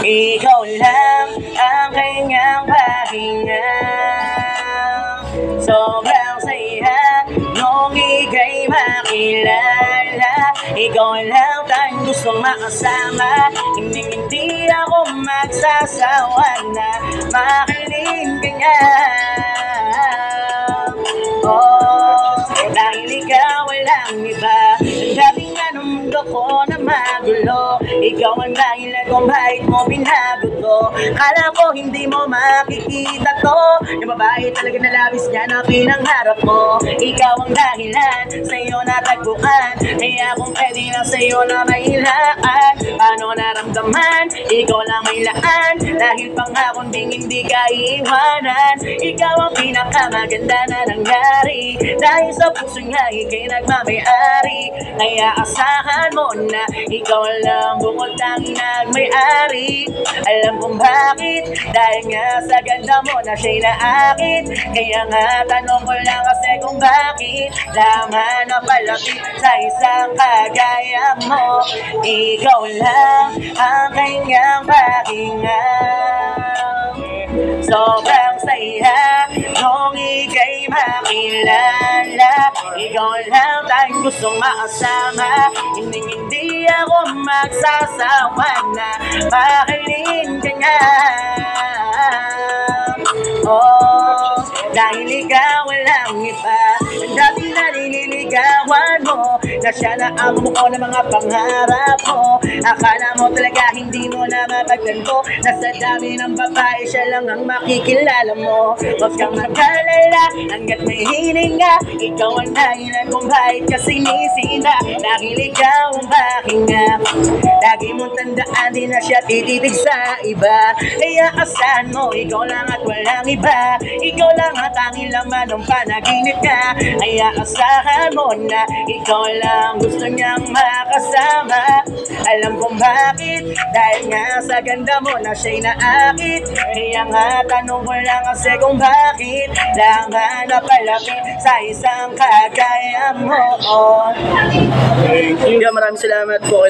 Ikaw lang ang kanyang pahinga. Sobrang saya nung ika'y makilala. Ikaw lang tayong gustong makasama. Hindi ako magsasawa na makinig ka niya. Oh, dahil ikaw walang iba. Dati nga nung mundo ko na magulo, ikaw ang dahilan kung bakit mo binago to. Kala ko hindi mo makikita to, yung babae talaga na labis niya na pinangharap mo. Ikaw ang dahilan, sa'yo natagpuan, kaya kung pwede lang sa'yo na mailaan. Paano naramdaman, ikaw lang may laan, dahil pangakong ding hindi ka iiwanan. Ikaw ang pinakamaganda na nangyari, dahil sa puso nga ika'y nagmamayari. Kaya asahan mo na ikaw lang bukod tanging nagmay-ari. Alam kong bakit, dahil nga sa ganda mo na siya'y naakit. Kaya nga tanong ko lang kasi kung bakit laman na palapit sa isang kagaya mo. Ikaw lang ang kanyang pahinga. Sobrang saya nung ika'y makilala. Ikaw lang tayong gustong makasama. Hindi ako magsasawa na makinig ka nga. Oh, dahil ikaw walang iba. Dati na nililigawan mo, na siya na ang bumuo ng mga pangarap mo. Akala mo talaga hindi mo na mapagtanto, na sa dami ng babae siya lang ang makikilala mo. Huwag kang mag-alala hanggat may hininga. Ikaw ang dahilan kung bakit ka sinisita, dahil ikaw ang pahinga. Lagi mong tandaan, di na siya tititig sa iba. Kaya asahan mo, ikaw lang at walang iba. Ikaw lang at tanging laman ng panaginip ka. Kaya asahan mo na ikaw lang gusto niyang makasama. Alam kong bakit, dahil nga sa ganda mo na siya'y naakit. Kaya nga tanong ko lang kasi kung bakit laman na palapit sa isang kagaya mo. Maraming salamat po.